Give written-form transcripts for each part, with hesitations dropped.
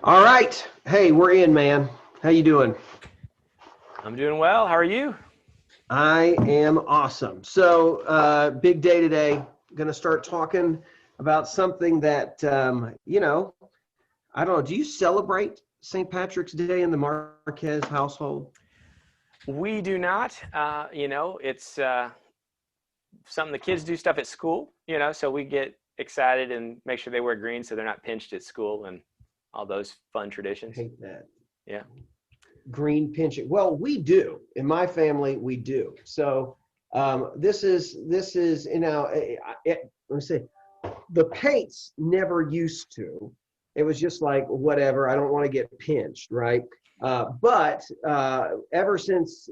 All right. Hey, we're in, man. How you doing? I'm doing well. How are you? I am awesome. So, big day today. Going to start talking about something that, I don't know. Do you celebrate St. Patrick's Day in the Marquez household? We do not. It's something the kids do stuff at school, so we get excited and make sure they wear green so they're not pinched at school and all those fun traditions. Hate that. Yeah. Green pinching. Well, we do. In my family, we do. So, this is let me say the Pates never used to. It was just like, whatever, I don't want to get pinched, right? But ever since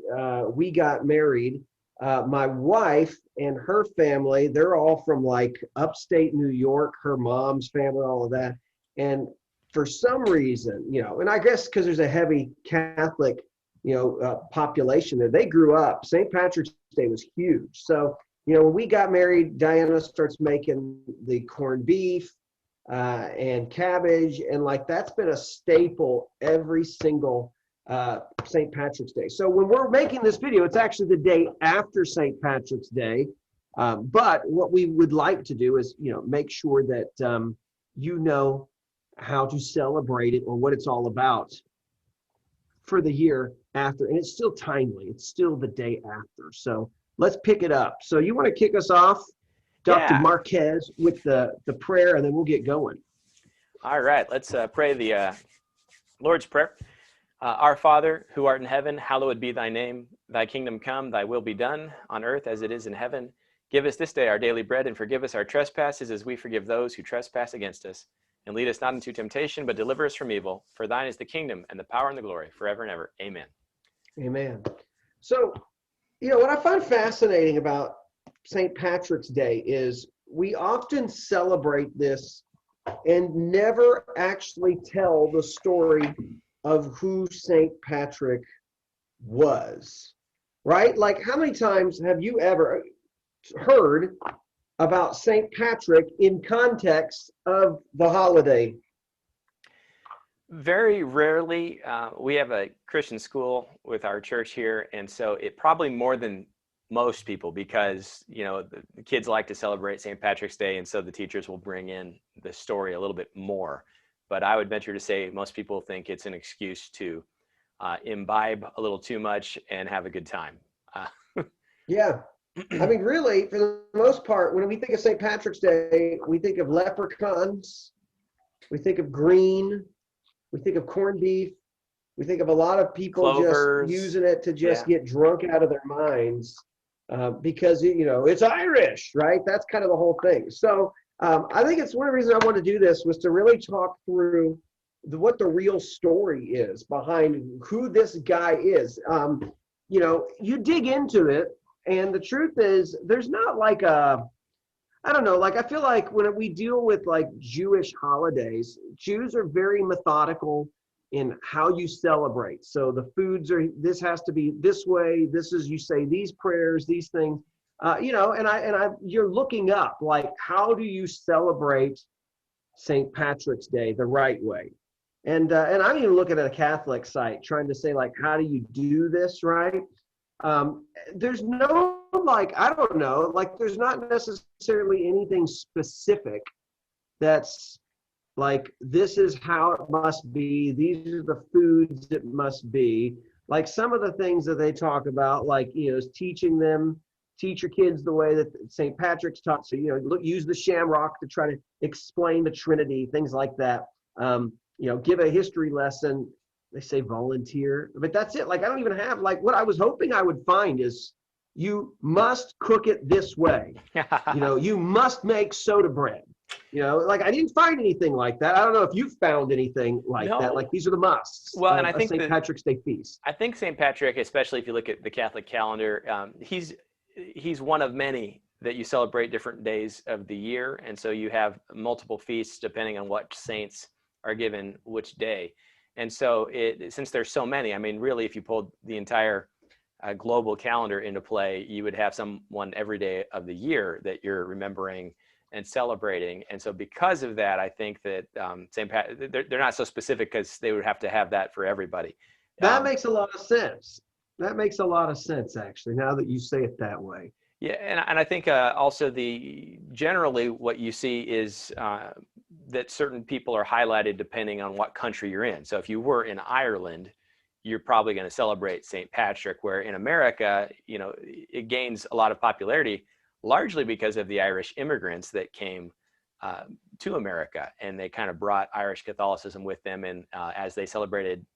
we got married, my wife and her family, they're all from like upstate New York, her mom's family, all of that. And for some reason, and I guess because there's a heavy Catholic, population there, they grew up. St. Patrick's Day was huge. So, when we got married, Diana starts making the corned beef and cabbage, and like that's been a staple every single St. Patrick's Day. So when we're making this video, it's actually the day after St. Patrick's Day. But what we would like to do is, make sure that you know how to celebrate it or what it's all about for the year after. And it's still timely. It's still the day after. So let's pick it up. So you want to kick us off, Dr. Yeah. Marquez, with the prayer, and then we'll get going. All right. Let's pray the Lord's Prayer. Our Father, who art in heaven, hallowed be thy name. Thy kingdom come, thy will be done on earth as it is in heaven. Give us this day our daily bread, and forgive us our trespasses as we forgive those who trespass against us. And lead us not into temptation, but deliver us from evil. For thine is the kingdom and the power and the glory forever and ever. Amen. Amen. So, what I find fascinating about St. Patrick's Day is we often celebrate this and never actually tell the story of who St. Patrick was, right? Like, how many times have you ever heard about St. Patrick in context of the holiday? Very rarely. We have a Christian school with our church here, and so it probably more than most people because the kids like to celebrate St. Patrick's Day, and so the teachers will bring in the story a little bit more. But I would venture to say most people think it's an excuse to imbibe a little too much and have a good time. Yeah. I mean, really, for the most part, when we think of St. Patrick's Day, we think of leprechauns, we think of green, we think of corned beef, we think of a lot of people just Clovers. using it to just Yeah. get drunk out of their minds because, it's Irish, right? That's kind of the whole thing. So I think it's one of the reasons I wanted to do this was to really talk through what the real story is behind who this guy is. You dig into it, and the truth is, there's not like I don't know, like I feel like when we deal with like Jewish holidays, Jews are very methodical in how you celebrate. So the foods are, this has to be this way. This is, you say these prayers, these things, you're looking up like, how do you celebrate St. Patrick's Day the right way? And I'm even looking at a Catholic site trying to say like, how do you do this right? There's no, like, I don't know, like there's not necessarily anything specific that's like, this is how it must be, these are the foods it must be. Like some of the things that they talk about, like, is teach your kids the way that St. Patrick's taught. So, use the shamrock to try to explain the Trinity, things like that. Give a history lesson. They say volunteer, but that's it. Like, I don't even have, like, what I was hoping I would find is you must cook it this way. You must make soda bread. Like I didn't find anything like that. I don't know if you found anything like that. No. Like these are the musts Well, and of a St. Patrick's Day feast. I think St. Patrick, especially if you look at the Catholic calendar, he's one of many that you celebrate different days of the year, and so you have multiple feasts depending on what saints are given which day. And so, since there's so many, I mean, really, if you pulled the entire global calendar into play, you would have someone every day of the year that you're remembering and celebrating. And so because of that, I think that St. Pat, they're not so specific because they would have to have that for everybody. That makes a lot of sense. That makes a lot of sense, actually, now that you say it that way. Yeah, and I think also generally what you see is that certain people are highlighted depending on what country you're in. So if you were in Ireland, you're probably going to celebrate St. Patrick, where in America, it gains a lot of popularity largely because of the Irish immigrants that came to America, and they kind of brought Irish Catholicism with them. And as they celebrated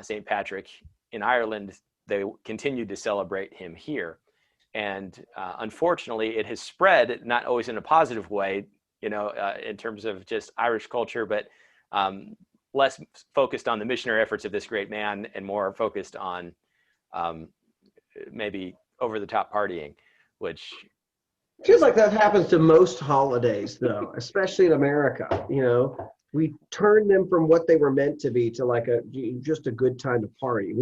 St. Patrick in Ireland, they continued to celebrate him here. And unfortunately, it has spread, not always in a positive way, in terms of just Irish culture, but less focused on the missionary efforts of this great man and more focused on maybe over-the-top partying, which feels like that happens to most holidays, though, especially in America. We turn them from what they were meant to be to like just a good time to party.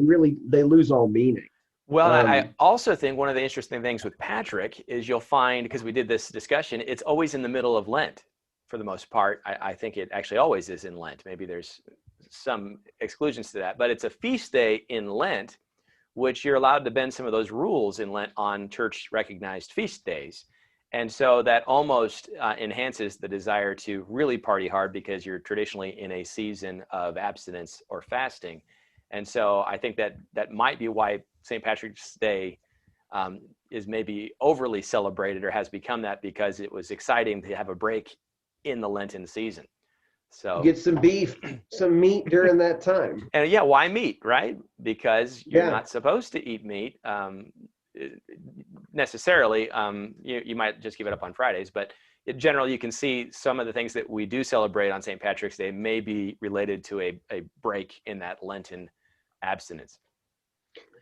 They lose all meaning. Well, I also think one of the interesting things with Patrick is you'll find, because we did this discussion, it's always in the middle of Lent for the most part. I think it actually always is in Lent. Maybe there's some exclusions to that, but it's a feast day in Lent, which you're allowed to bend some of those rules in Lent on church recognized feast days. And so that almost enhances the desire to really party hard because you're traditionally in a season of abstinence or fasting. And so I think that might be why St. Patrick's Day is maybe overly celebrated or has become that, because it was exciting to have a break in the Lenten season. So get some beef, some meat during that time. And yeah, why meat, right? Because you're not supposed to eat meat necessarily. You might just give it up on Fridays, but in general, you can see some of the things that we do celebrate on St. Patrick's Day may be related to a break in that Lenten abstinence.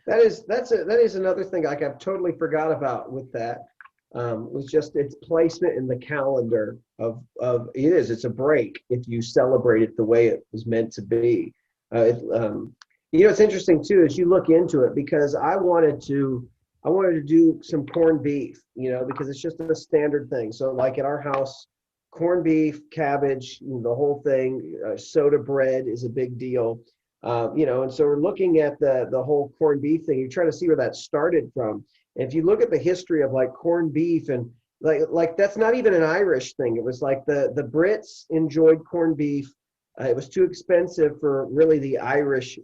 That is another thing like I've totally forgot about with that. Was just its placement in the calendar of it's a break if you celebrate it the way it was meant to be. It's interesting too as you look into it, because I wanted to do some corned beef, because it's just a standard thing. So like at our house, corned beef, cabbage, the whole thing, soda bread is a big deal. And so we're looking at the whole corned beef thing. You try to see where that started from. And if you look at the history of like corned beef and like that's not even an Irish thing. It was like the Brits enjoyed corned beef. It was too expensive for really the Irish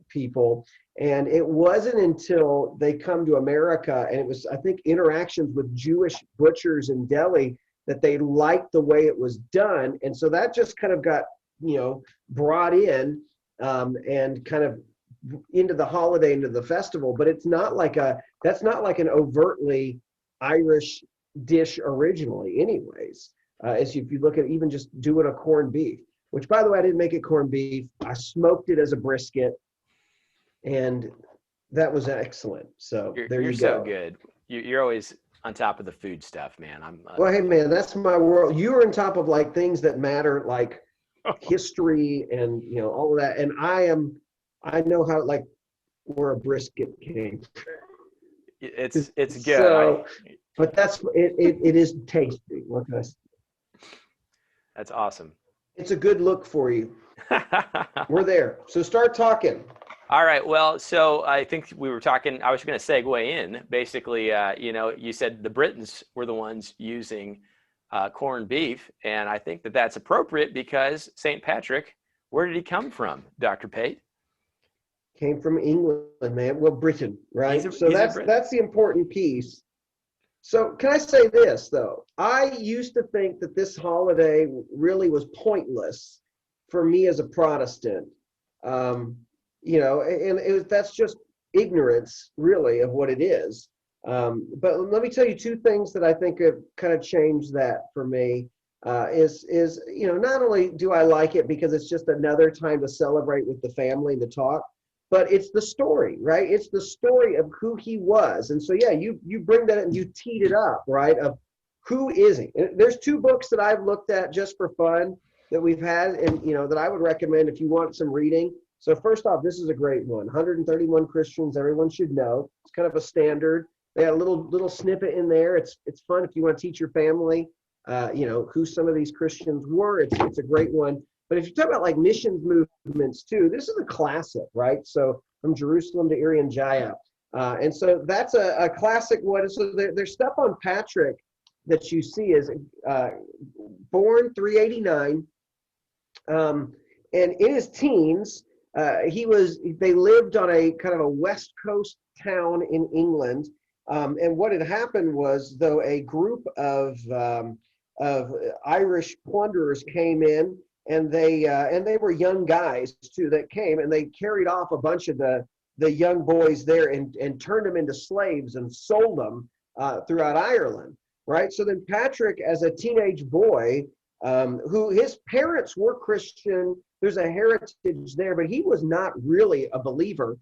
people. And it wasn't until they come to America, and it was, I think, interactions with Jewish butchers in Delhi that they liked the way it was done. And so that just kind of got, brought in and kind of into the holiday, into the festival. But that's not like an overtly Irish dish originally anyways. As if you look at even just doing a corned beef, which by the way, I didn't make it corned beef. I smoked it as a brisket, and that was excellent. So there you go. You're so good. You're always on top of the food stuff, man. Well, hey man, that's my world. You're on top of like things that matter, like history and all of that. And I know how like where a brisket came. It's good. So, but it is tasty. What can I say? That's awesome. It's a good look for you. We're there. So start talking. All right. Well, so I think we were talking, I was going to segue in. Basically, you said the Britons were the ones using corned beef. And I think that that's appropriate because St. Patrick, where did he come from, Dr. Pate? Came from England, man. Well, Britain, right? So that's the important piece. So can I say this, though? I used to think that this holiday really was pointless for me as a Protestant. That's just ignorance, really, of what it is. But let me tell you two things that I think have kind of changed that for me. Is not only do I like it because it's just another time to celebrate with the family and to talk, but it's the story, right? It's the story of who he was. And so, yeah, you bring that and you teed it up, right? Of who is he? And there's two books that I've looked at just for fun that we've had and, that I would recommend if you want some reading. So first off, this is a great one, 131 Christians Everyone Should Know. It's kind of a standard. They had a little snippet in there. It's fun if you want to teach your family, who some of these Christians were. It's a great one. But if you talk about like missions movements too, this is a classic, right? So from Jerusalem to Irian Jaya. And so that's a classic one. So there's stuff on Patrick that you see is born 389. And in his teens, they lived on a kind of a West Coast town in England. And what had happened was, though, a group of Irish plunderers came in, and they were young guys too that came, and they carried off a bunch of the young boys there and turned them into slaves and sold them throughout Ireland, right? So then Patrick, as a teenage boy, who his parents were Christian, there's a heritage there, but he was not really a believer.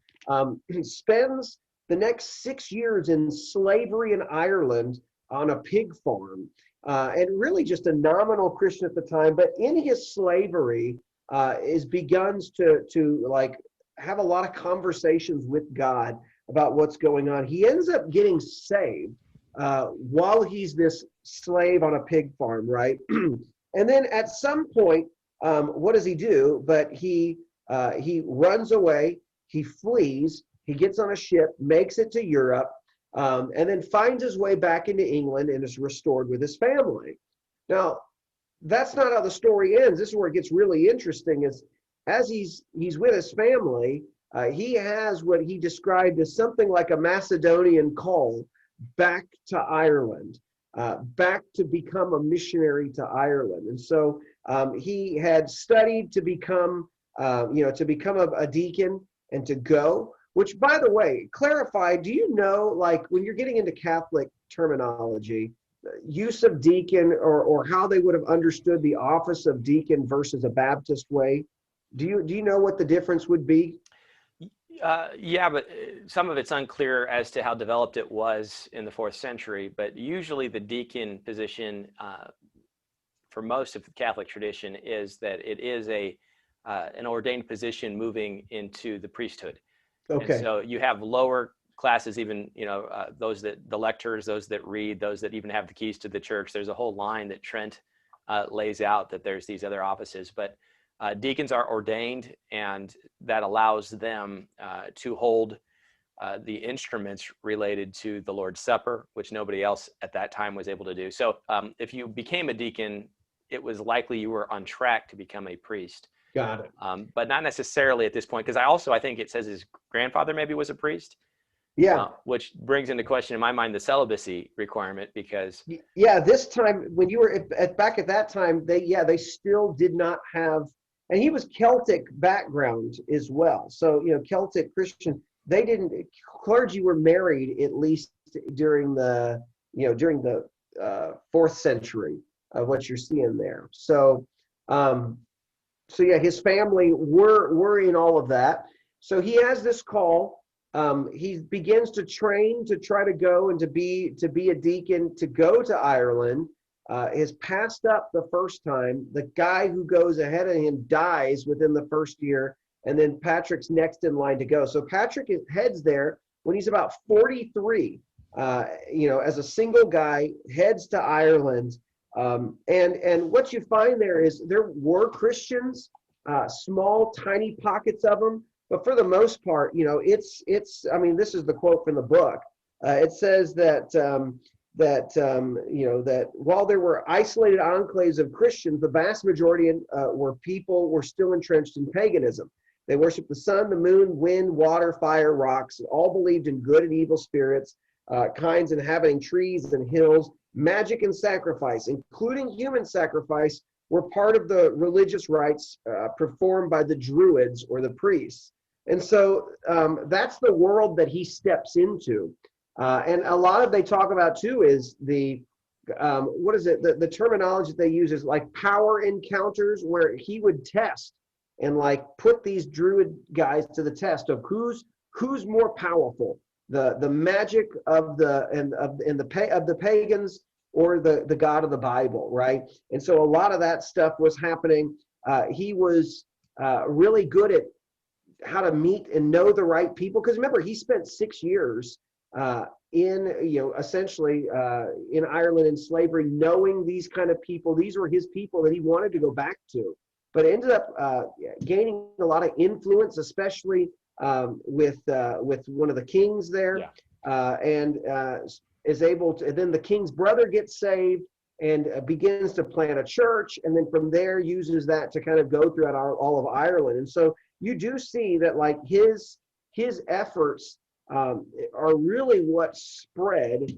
He spends the next 6 years in slavery in Ireland on a pig farm, and really just a nominal Christian at the time. But in his slavery, begins to like have a lot of conversations with God about what's going on. He ends up getting saved while he's this slave on a pig farm, right? And then at some point, what does he do? But he runs away, he flees, he gets on a ship, makes it to Europe, and then finds his way back into England and is restored with his family. Now, that's not how the story ends. This is where it gets really interesting. Is as he's with his family, he has what he described as something like a Macedonian call back to Ireland, back to become a missionary to Ireland. And so he had studied to become a deacon and to go. Which, by the way, clarify, do you know, like when you're getting into Catholic terminology, use of deacon or how they would have understood the office of deacon versus a Baptist way? Do you know what the difference would be? Yeah, but some of it's unclear as to how developed it was in the 4th century. But usually the deacon position for most of the Catholic tradition is that it is an ordained position moving into the priesthood. Okay. And so you have lower classes, even, those that the lectors, those that read, those that even have the keys to the church. There's a whole line that Trent lays out that there's these other offices, but deacons are ordained, and that allows them to hold the instruments related to the Lord's Supper, which nobody else at that time was able to do. So if you became a deacon, it was likely you were on track to become a priest. Got it. But not necessarily at this point, because I think it says his grandfather maybe was a priest. Yeah. Which brings into question in my mind the celibacy requirement, because this time when you were back at that time, they still did not have, and he was Celtic background as well. So Celtic Christian, clergy were married at least during the 4th century of what you're seeing there. So his family were in all of that. So he has this call. He begins to train to try to go and to be a deacon, to go to Ireland. Is passed up the first time. The guy who goes ahead of him dies within the first year, and then Patrick's next in line to go. So Patrick heads there when he's about 43. As a single guy, heads to Ireland. And what you find there is there were Christians, small, tiny pockets of them, but for the most part, this is the quote from the book. It says that while there were isolated enclaves of Christians, the vast majority were still entrenched in paganism. They worshiped the sun, the moon, wind, water, fire, rocks, and all believed in good and evil spirits, kinds inhabiting trees and hills. Magic and sacrifice, including human sacrifice, were part of the religious rites performed by the Druids or the priests. And so that's the world that he steps into. And a lot of they talk about too is the terminology that they use is like power encounters, where he would test and like put these Druid guys to the test of who's more powerful, the magic of the pagans or the God of the Bible, right? And so a lot of that stuff was happening. He was really good at how to meet and know the right people, because remember, he spent 6 years essentially in Ireland in slavery, knowing these kind of people. These were his people that he wanted to go back to, but ended up gaining a lot of influence, especially with one of the kings there, and is able to. And then the king's brother gets saved and begins to plant a church, and then from there uses that to kind of go throughout all of Ireland. And so you do see that, like, his efforts are really what spread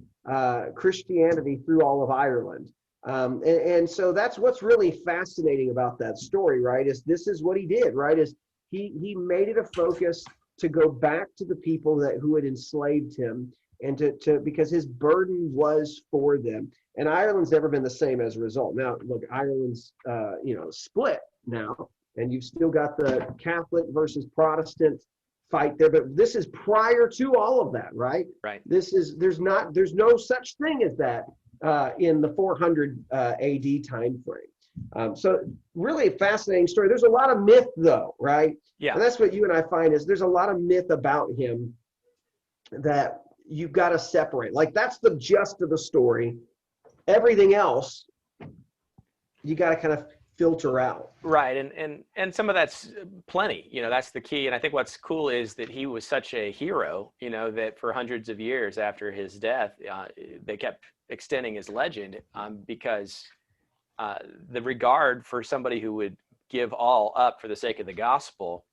Christianity through all of Ireland. And so that's what's really fascinating about that story, right? Is this is what he did, right? Is he made it a focus to go back to the people who had enslaved him, and to because his burden was for them. And Ireland's never been the same as a result. Now, look, Ireland's split now, and you've still got the Catholic versus Protestant fight there, but this is prior to all of that, right? Right. There's no such thing as that in the 400 AD time frame. So really a fascinating story. There's a lot of myth though, right? Yeah. And that's what you and I find is there's a lot of myth about him that you've got to separate. Like, that's the gist of the story. Everything else, you got to kind of filter out. Right. And some of that's plenty, that's the key. And I think what's cool is that he was such a hero, that for hundreds of years after his death, they kept extending his legend because the regard for somebody who would give all up for the sake of the gospel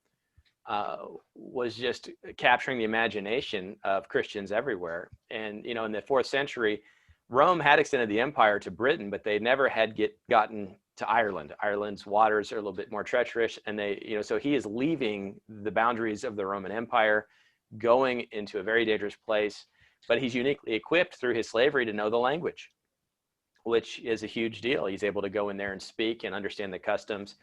was just capturing the imagination of Christians everywhere. And, in the 4th century, Rome had extended the empire to Britain, but they never had gotten to Ireland. Ireland's waters are a little bit more treacherous, and so he is leaving the boundaries of the Roman Empire, going into a very dangerous place, but he's uniquely equipped through his slavery to know the language, which is a huge deal. He's able to go in there and speak and understand the customs.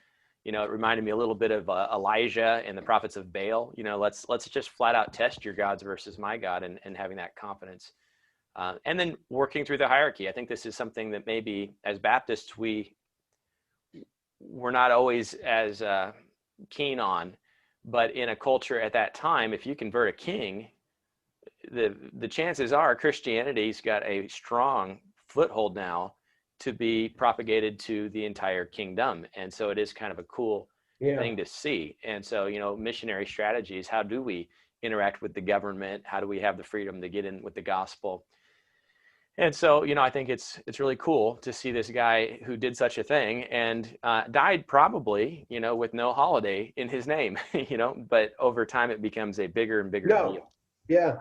It reminded me a little bit of Elijah and the prophets of Baal. Let's just flat out test your gods versus my God, and having that confidence. And then working through the hierarchy. I think this is something that maybe as Baptists we're not always as keen on, but in a culture at that time, if you convert a king, the chances are Christianity's got a strong foothold now to be propagated to the entire kingdom. And so it is kind of a cool thing to see. And so, missionary strategies, how do we interact with the government? How do we have the freedom to get in with the gospel? And so, I think it's really cool to see this guy who did such a thing and died probably, with no holiday in his name, but over time it becomes a bigger and bigger deal. Yeah.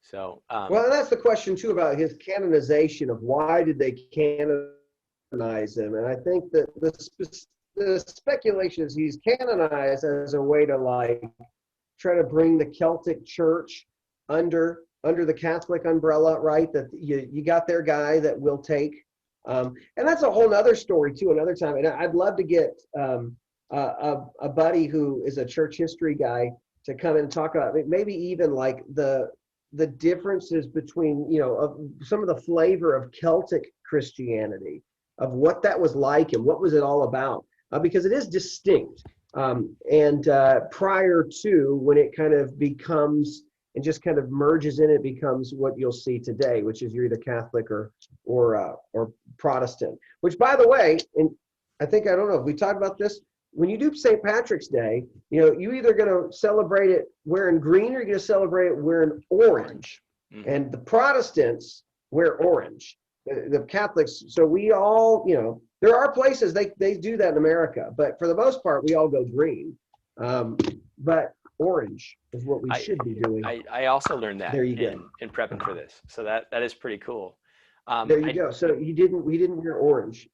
So, well, that's the question too about his canonization of why did they canonize him? And I think that the speculation is he's canonized as a way to try to bring the Celtic church under the Catholic umbrella, right? That you got their guy that will take, and that's a whole nother story too, another time. And I'd love to get a buddy who is a church history guy to come in and talk about it, maybe even the differences between, of some of the flavor of Celtic Christianity, of what that was like and what was it all about, because it is distinct. And prior to when it kind of becomes and just kind of merges in, it becomes what you'll see today, which is you're either Catholic or Protestant. Which, by the way, and I don't know if we talked about this, when you do St. Patrick's Day, you either going to celebrate it wearing green or you're going to celebrate it wearing orange. Mm-hmm. And the Protestants wear orange. The Catholics, so we all, there are places they do that in America, but for the most part, we all go green. But orange is what we should be doing. I also learned that in prepping for this. So that is pretty cool. There you go. So we didn't wear orange.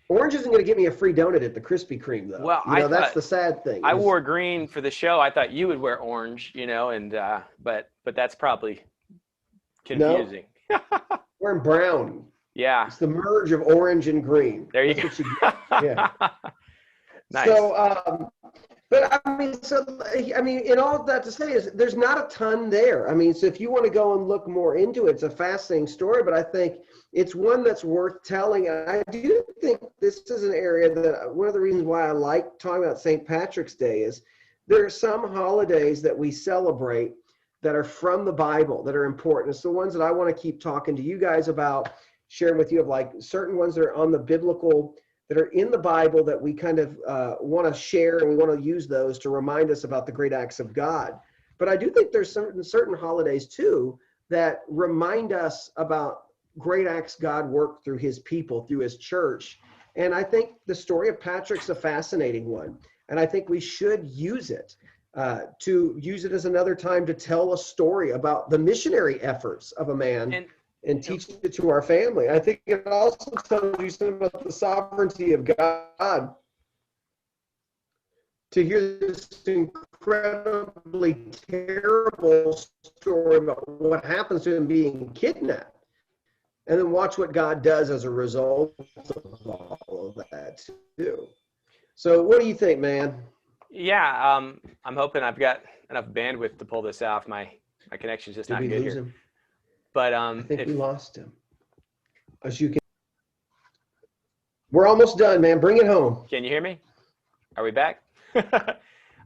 Orange isn't going to get me a free donut at the Krispy Kreme, though. Well, that's the sad thing. I wore green for the show. I thought you would wear orange, and but that's probably confusing. No. Wearing brown. Yeah. It's the merge of orange and green. There you go. Yeah. Nice. So, but in all that to say is there's not a ton there. So if you want to go and look more into it, it's a fascinating story, but I think it's one that's worth telling. And I do think this is an area that one of the reasons why I like talking about St. Patrick's Day is there are some holidays that we celebrate that are from the Bible that are important. It's the ones that I want to keep talking to you guys about, sharing with you of like certain ones that are on the biblical, that are in the Bible that we kind of want to share, and we want to use those to remind us about the great acts of God. But I do think there's certain holidays too that remind us about great acts God worked through his people, through his church. And I think the story of Patrick's a fascinating one. And I think we should use it to use it as another time to tell a story about the missionary efforts of a man and teach it to our family. I think it also tells you something about the sovereignty of God. To hear this incredibly terrible story about what happens to him being kidnapped, and then watch what God does as a result of all of that too. So what do you think, man? Yeah, I'm hoping I've got enough bandwidth to pull this off. My connection's just not Did we good lose here. him? But I think we lost him. As you can, we're almost done, man. Bring it home. Can you hear me? Are we back?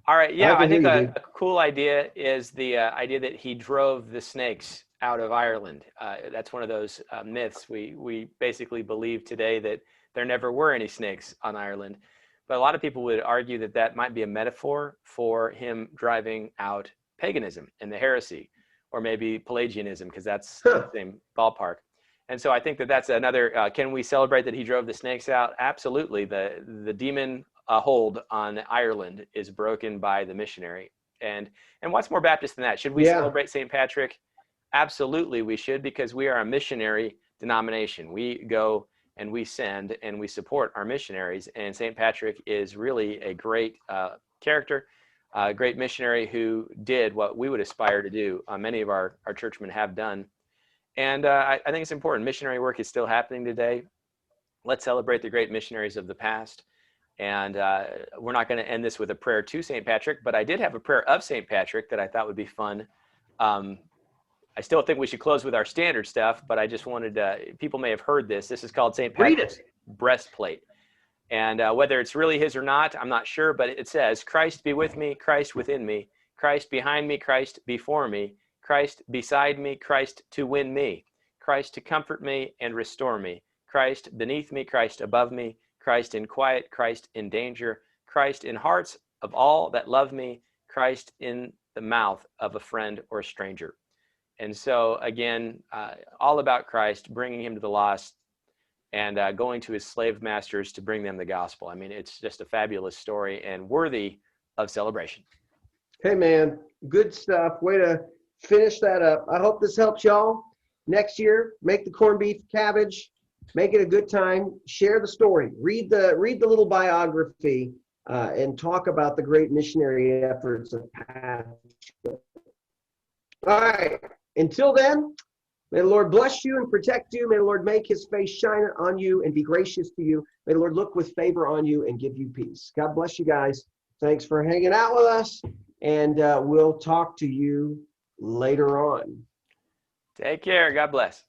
All right. I Yeah, can I think hear you, a cool idea is the idea that he drove the snakes out of Ireland. That's one of those myths. We basically believe today that there never were any snakes on Ireland. But a lot of people would argue that that might be a metaphor for him driving out paganism and the heresy, or maybe Pelagianism, because that's the same ballpark. And so I think that that's another, can we celebrate that he drove the snakes out? Absolutely. The demon hold on Ireland is broken by the missionary. And what's more Baptist than that? Should we celebrate St. Patrick? Absolutely we should, because we are a missionary denomination. We go and we send and we support our missionaries. And St. Patrick is really a great character, a great missionary who did what we would aspire to do. Many of our churchmen have done. And I think it's important. Missionary work is still happening today. Let's celebrate the great missionaries of the past. And we're not going to end this with a prayer to St. Patrick, but I did have a prayer of St. Patrick that I thought would be fun. I still think we should close with our standard stuff, but I just wanted people may have heard this. This is called St. Patrick's breastplate. And whether it's really his or not, I'm not sure, but it says, Christ be with me, Christ within me, Christ behind me, Christ before me, Christ beside me, Christ to win me, Christ to comfort me and restore me, Christ beneath me, Christ above me, Christ in quiet, Christ in danger, Christ in hearts of all that love me, Christ in the mouth of a friend or stranger. And so, again, all about Christ, bringing him to the lost and going to his slave masters to bring them the gospel. I mean, it's just a fabulous story and worthy of celebration. Hey, man, good stuff. Way to finish that up. I hope this helps y'all. Next year, make the corned beef cabbage. Make it a good time. Share the story. Read the little biography and talk about the great missionary efforts of Patrick. All right. Until then, may the Lord bless you and protect you. May the Lord make his face shine on you and be gracious to you. May the Lord look with favor on you and give you peace. God bless you guys. Thanks for hanging out with us. And we'll talk to you later on. Take care. God bless.